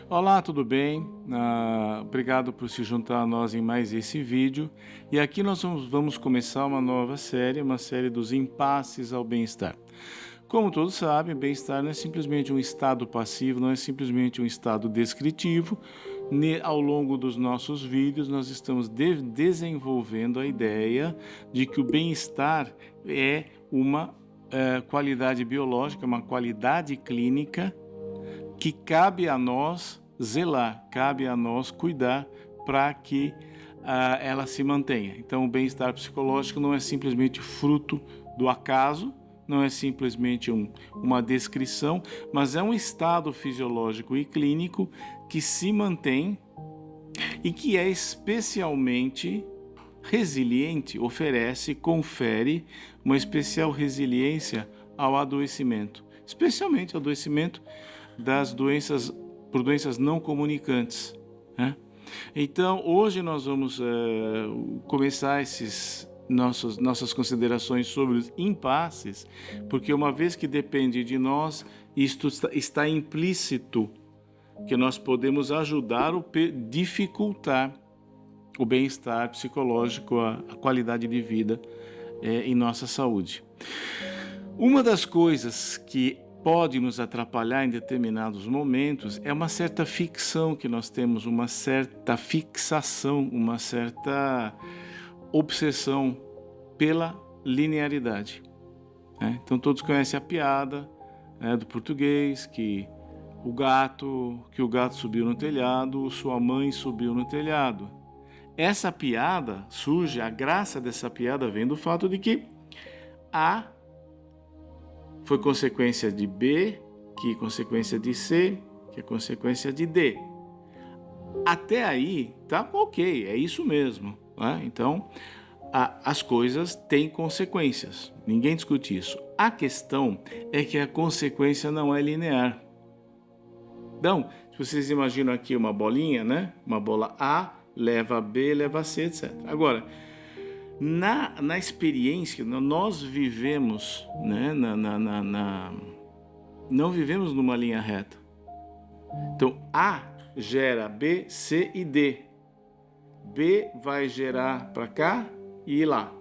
Olá, tudo bem? Obrigado por se juntar a nós em mais esse vídeo. E aqui nós vamos começar uma nova série, uma série dos impasses ao bem-estar. Como todos sabem, bem-estar não é simplesmente um estado passivo, não é simplesmente um estado descritivo. Ao longo dos nossos vídeos, nós estamos desenvolvendo a ideia de que o bem-estar é uma qualidade biológica, uma qualidade clínica que cabe a nós zelar, cabe a nós cuidar para que ela se mantenha. Então, o bem-estar psicológico não é simplesmente fruto do acaso, não é simplesmente uma descrição, mas é um estado fisiológico e clínico que se mantém e que é especialmente resiliente, confere uma especial resiliência ao adoecimento, especialmente ao adoecimento por doenças não comunicantes, né? Então, hoje nós vamos começar nossas considerações sobre os impasses, porque uma vez que depende de nós, isto está implícito que nós podemos ajudar ou dificultar o bem-estar psicológico, a qualidade de vida em nossa saúde. Uma das coisas que pode nos atrapalhar em determinados momentos é uma certa ficção que nós temos, uma certa fixação, uma certa obsessão pela linearidade, né? Então todos conhecem a piada, né, do português que o gato subiu no telhado, sua mãe subiu no telhado. Essa piada surge, a graça dessa piada vem do fato de que A foi consequência de B, que é consequência de C, que é consequência de D. Até aí, tá ok, é isso mesmo, né? Então, as coisas têm consequências, ninguém discute isso. A questão é que a consequência não é linear. Então, se vocês imaginam aqui uma bolinha, né? Uma bola A leva a B, leva a C, etc. Agora, na experiência, nós vivemos, né, não vivemos numa linha reta. Então, A gera B, C e D. B vai gerar para cá e ir lá.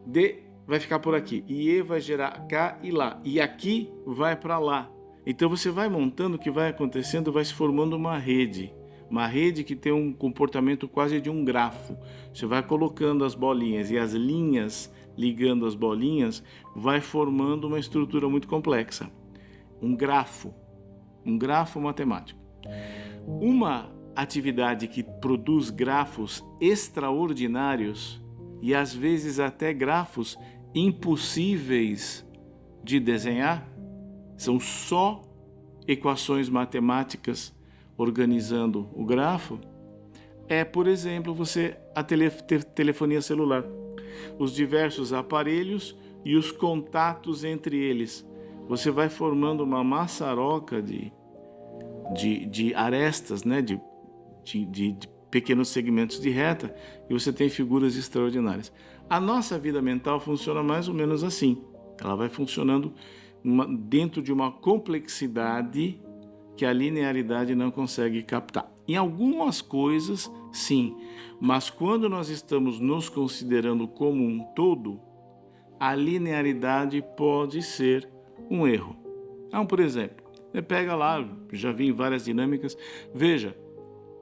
D vai ficar por aqui. E E vai gerar cá e lá. E aqui vai para lá. Então, você vai montando o que vai acontecendo, vai se formando uma rede. Uma rede que tem um comportamento quase de um grafo. Você vai colocando as bolinhas e as linhas ligando as bolinhas vai formando uma estrutura muito complexa. Um grafo matemático. Uma atividade que produz grafos extraordinários e às vezes até grafos impossíveis de desenhar, são só equações matemáticas organizando o grafo, é, por exemplo, a telefonia celular, os diversos aparelhos e os contatos entre eles. Você vai formando uma maçaroca de arestas, né, de pequenos segmentos de reta, e você tem figuras extraordinárias. A nossa vida mental funciona mais ou menos assim. Ela vai funcionando dentro de uma complexidade que a linearidade não consegue captar. Em algumas coisas, sim, mas quando nós estamos nos considerando como um todo, a linearidade pode ser um erro. Então, por exemplo, você pega lá, já vi em várias dinâmicas, veja,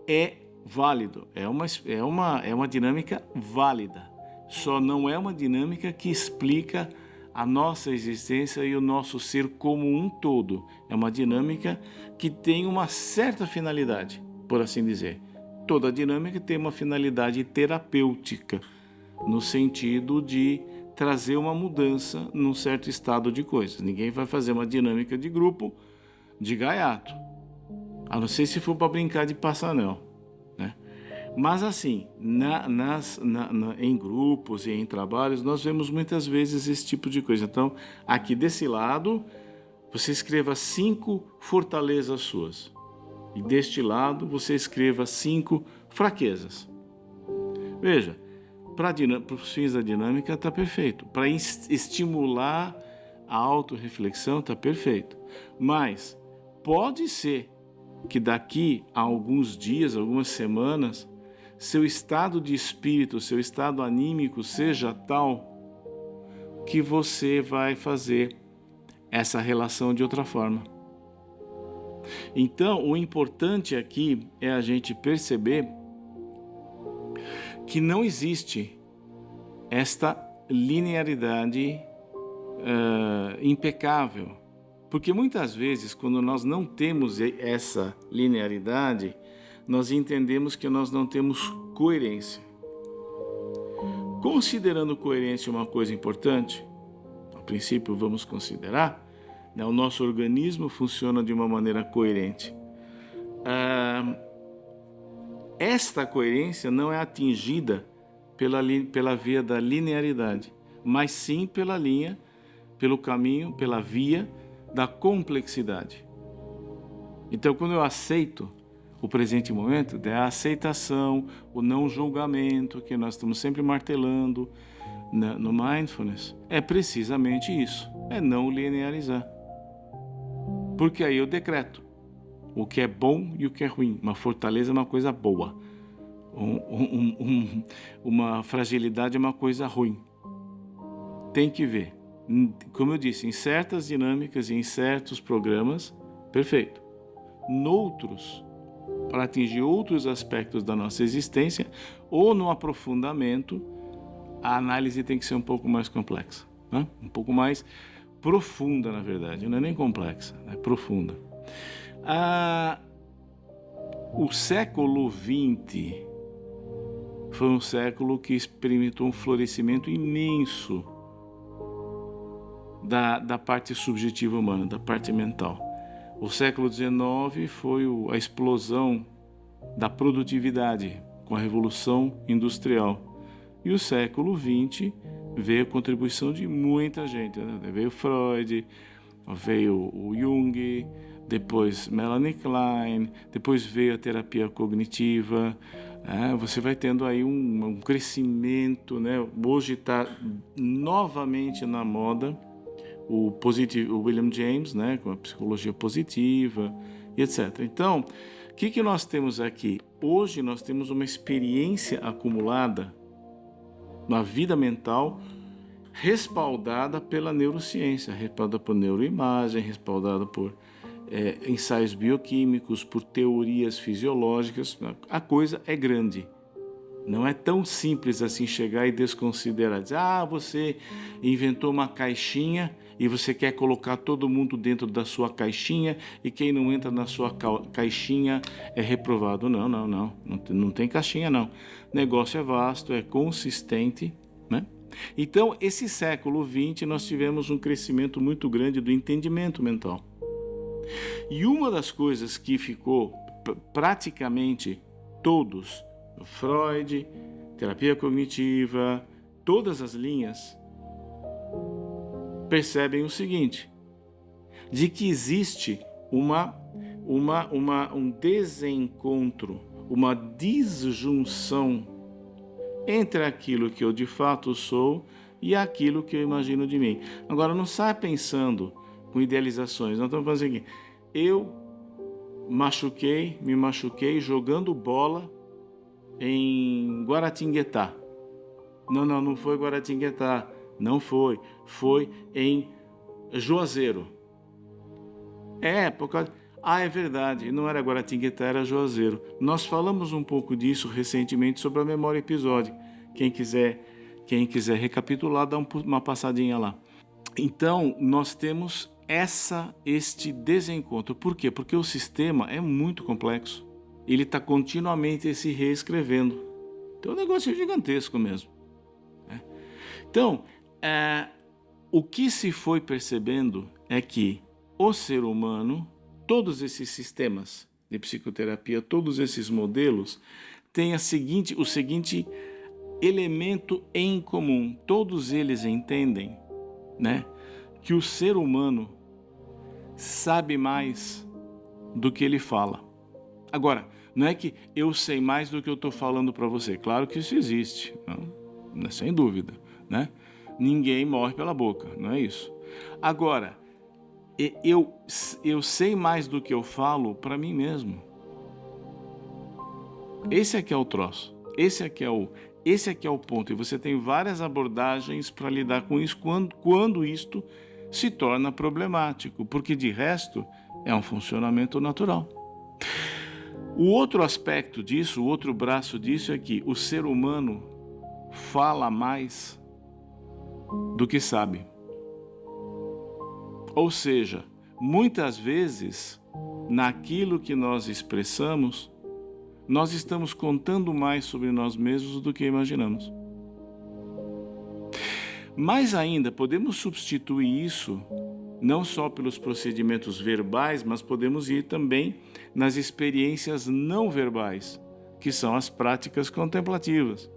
é válido, é uma dinâmica válida, só não é uma dinâmica que explica a nossa existência e o nosso ser como um todo. É uma dinâmica que tem uma certa finalidade, por assim dizer. Toda dinâmica tem uma finalidade terapêutica, no sentido de trazer uma mudança num certo estado de coisas. Ninguém vai fazer uma dinâmica de grupo de gaiato, a não ser se for para brincar de passanel, né? Mas assim, em grupos e em trabalhos, nós vemos muitas vezes esse tipo de coisa. Então, aqui desse lado, você escreva 5 fortalezas suas. E deste lado, você escreva 5 fraquezas. Veja, para os fins da dinâmica está perfeito. Para estimular a autorreflexão está perfeito. Mas pode ser que daqui a alguns dias, algumas semanas, seu estado de espírito, seu estado anímico seja tal que você vai fazer essa relação de outra forma. Então, o importante aqui é a gente perceber que não existe esta linearidade impecável. Porque muitas vezes, quando nós não temos essa linearidade, nós entendemos que nós não temos coerência. Considerando coerência uma coisa importante, a princípio vamos considerar, né, o nosso organismo funciona de uma maneira coerente. Esta coerência não é atingida pela via da linearidade, mas sim pelo caminho, pela via da complexidade. Então, quando eu aceito o presente momento, é a aceitação, o não julgamento, que nós estamos sempre martelando no mindfulness, é precisamente isso, é não linearizar. Porque aí eu decreto o que é bom e o que é ruim. Uma fortaleza é uma coisa boa, uma fragilidade é uma coisa ruim. Tem que ver. Como eu disse, em certas dinâmicas e em certos programas, perfeito. Noutros, para atingir outros aspectos da nossa existência, ou no aprofundamento, a análise tem que ser um pouco mais complexa, né? Um pouco mais profunda, na verdade. Não é nem complexa, é profunda. O século XX foi um século que experimentou um florescimento imenso da parte subjetiva humana, da parte mental. O século XIX foi a explosão da produtividade com a Revolução Industrial. E o século XX veio a contribuição de muita gente, né? Veio Freud, veio o Jung, depois Melanie Klein, depois veio a terapia cognitiva. Você vai tendo aí um crescimento, né? Hoje está novamente na moda o William James, né, com a psicologia positiva e etc. Então, o que nós temos aqui? Hoje nós temos uma experiência acumulada na vida mental, respaldada pela neurociência, respaldada por neuroimagem, respaldada por ensaios bioquímicos, por teorias fisiológicas. A coisa é grande. Não é tão simples assim chegar e desconsiderar. Dizer, você inventou uma caixinha e você quer colocar todo mundo dentro da sua caixinha e quem não entra na sua caixinha é reprovado. Não tem caixinha não. O negócio é vasto, é consistente, né? Então, esse século XX nós tivemos um crescimento muito grande do entendimento mental. E uma das coisas que ficou praticamente todos, Freud, terapia cognitiva, todas as linhas percebem o seguinte, de que existe um desencontro, uma disjunção entre aquilo que eu de fato sou e aquilo que eu imagino de mim. Agora, não sai pensando com idealizações, nós estamos fazendo aqui. Eu me machuquei jogando bola em Guaratinguetá. Não foi Guaratinguetá. Não foi. Foi em Juazeiro. É verdade. Não era Guaratinguetá, era Juazeiro. Nós falamos um pouco disso recentemente sobre a memória episódica. Quem quiser recapitular, dá uma passadinha lá. Então, nós temos este desencontro. Por quê? Porque o sistema é muito complexo. Ele está continuamente se reescrevendo. Então, o negócio é gigantesco mesmo. Então, o que se foi percebendo é que o ser humano, todos esses sistemas de psicoterapia, todos esses modelos, têm o seguinte elemento em comum. Todos eles entendem, né, que o ser humano sabe mais do que ele fala. Agora, não é que eu sei mais do que eu estou falando para você. Claro que isso existe, não, sem dúvida, né? Ninguém morre pela boca, não é isso. Agora, eu sei mais do que eu falo para mim mesmo. Esse aqui é o troço. Esse aqui é o ponto. E você tem várias abordagens para lidar com isso quando isto se torna problemático, porque de resto é um funcionamento natural. O outro aspecto disso, o outro braço disso é que o ser humano fala mais do que sabe. Ou seja, muitas vezes, naquilo que nós expressamos, nós estamos contando mais sobre nós mesmos do que imaginamos. Mais ainda, podemos substituir isso não só pelos procedimentos verbais, mas podemos ir também nas experiências não verbais, que são as práticas contemplativas.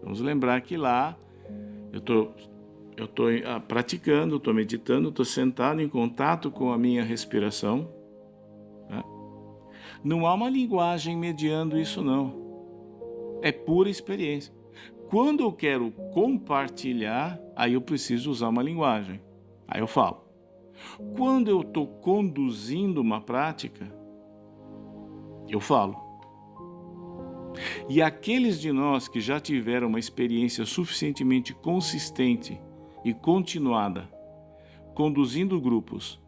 Vamos lembrar que lá eu estou praticando, estou meditando, estou sentado em contato com a minha respiração. Né? Não há uma linguagem mediando isso, não. É pura experiência. Quando eu quero compartilhar, aí eu preciso usar uma linguagem. Aí eu falo. Quando eu estou conduzindo uma prática, eu falo. E aqueles de nós que já tiveram uma experiência suficientemente consistente e continuada, conduzindo grupos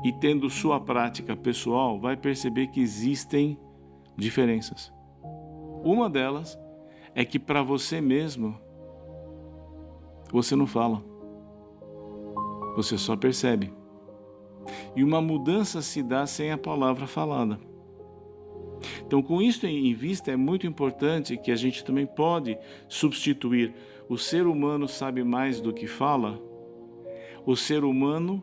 e tendo sua prática pessoal, vai perceber que existem diferenças. Uma delas é que para você mesmo, você não fala. Você só percebe. E uma mudança se dá sem a palavra falada. Então, com isso em vista, é muito importante que a gente também pode substituir o ser humano sabe mais do que fala, o ser humano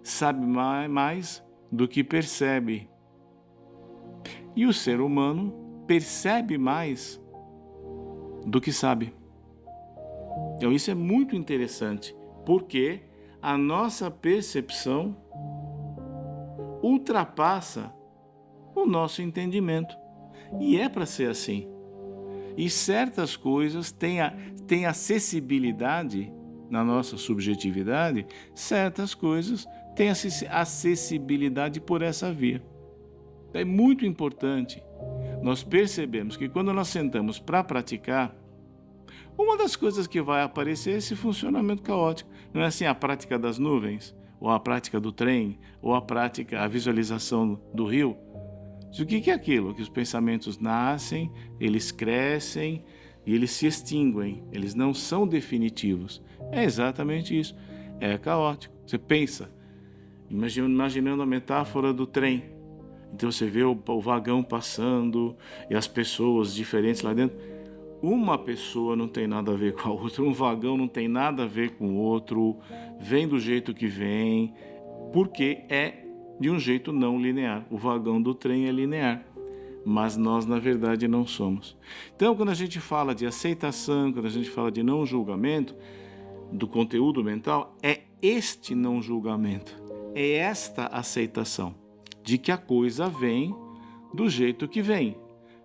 sabe mais do que percebe. E o ser humano percebe mais do que sabe. Então, isso é muito interessante, porque a nossa percepção ultrapassa o nosso entendimento. E é para ser assim. E certas coisas têm acessibilidade na nossa subjetividade, certas coisas têm acessibilidade por essa via. É muito importante nós percebemos que quando nós sentamos para praticar, uma das coisas que vai aparecer é esse funcionamento caótico. Não é assim a prática das nuvens, ou a prática do trem, ou a visualização do rio. O que é aquilo? Que os pensamentos nascem, eles crescem e eles se extinguem. Eles não são definitivos. É exatamente isso. É caótico. Você pensa, imaginando a metáfora do trem. Então você vê o vagão passando e as pessoas diferentes lá dentro. Uma pessoa não tem nada a ver com a outra, um vagão não tem nada a ver com o outro, vem do jeito que vem, porque é de um jeito não linear. O vagão do trem é linear, mas nós, na verdade, não somos. Então, quando a gente fala de aceitação, quando a gente fala de não julgamento do conteúdo mental, é este não julgamento, é esta aceitação de que a coisa vem do jeito que vem.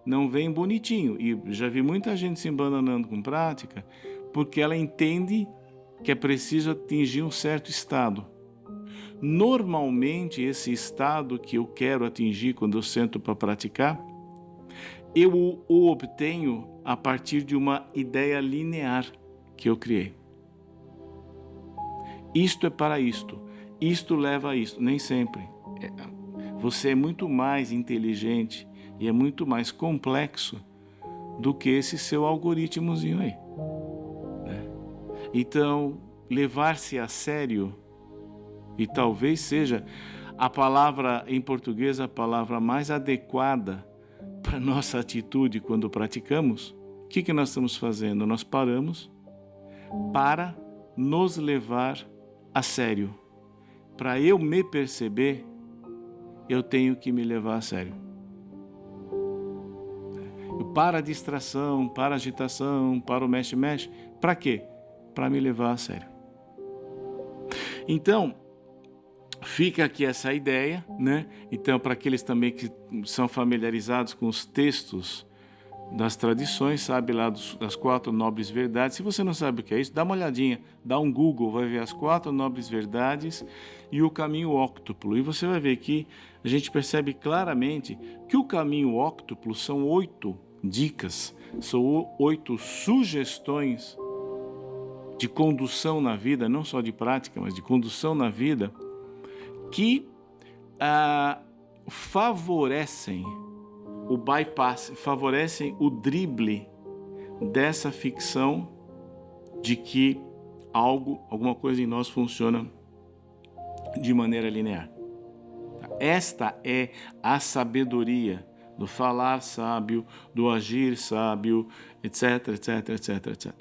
Não vem bonitinho. E já vi muita gente se embananando com prática porque ela entende que é preciso atingir um certo estado. Normalmente, esse estado que eu quero atingir quando eu sento para praticar, eu o obtenho a partir de uma ideia linear que eu criei. Isto é para isto. Isto leva a isto. Nem sempre. Você é muito mais inteligente e é muito mais complexo do que esse seu algoritmozinho aí. Né? Então, levar-se a sério, e talvez seja a palavra em português a palavra mais adequada para nossa atitude quando praticamos, o que nós estamos fazendo? Nós paramos para nos levar a sério. Para eu me perceber, eu tenho que me levar a sério. Para a distração, para a agitação, para o mexe-mexe. Para quê? Para me levar a sério. Então, fica aqui essa ideia, né? Então, para aqueles também que são familiarizados com os textos das tradições, sabe lá das 4 nobres verdades. Se você não sabe o que é isso, dá uma olhadinha, dá um Google, vai ver as 4 nobres verdades e o caminho óctuplo. E você vai ver que a gente percebe claramente que o caminho óctuplo são 8 dicas, são 8 sugestões de condução na vida, não só de prática, mas de condução na vida, que favorecem o bypass, favorecem o drible dessa ficção de que alguma coisa em nós funciona de maneira linear. Esta é a sabedoria do falar sábio, do agir sábio, etc, etc, etc, etc.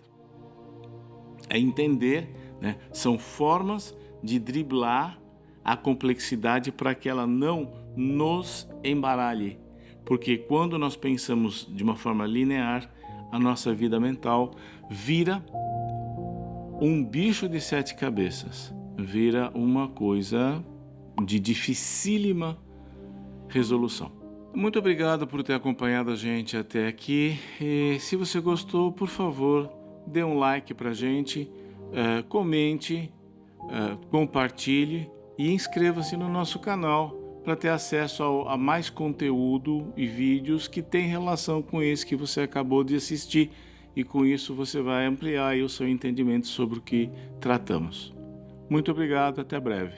É entender, né? São formas de driblar a complexidade para que ela não nos embaralhe. Porque quando nós pensamos de uma forma linear, a nossa vida mental vira um bicho de 7 cabeças, vira uma coisa de dificílima resolução. Muito obrigado por ter acompanhado a gente até aqui. E se você gostou, por favor, dê um like pra gente, comente, compartilhe e inscreva-se no nosso canal para ter acesso a mais conteúdo e vídeos que tem relação com esse que você acabou de assistir, e com isso você vai ampliar aí o seu entendimento sobre o que tratamos. Muito obrigado, até breve.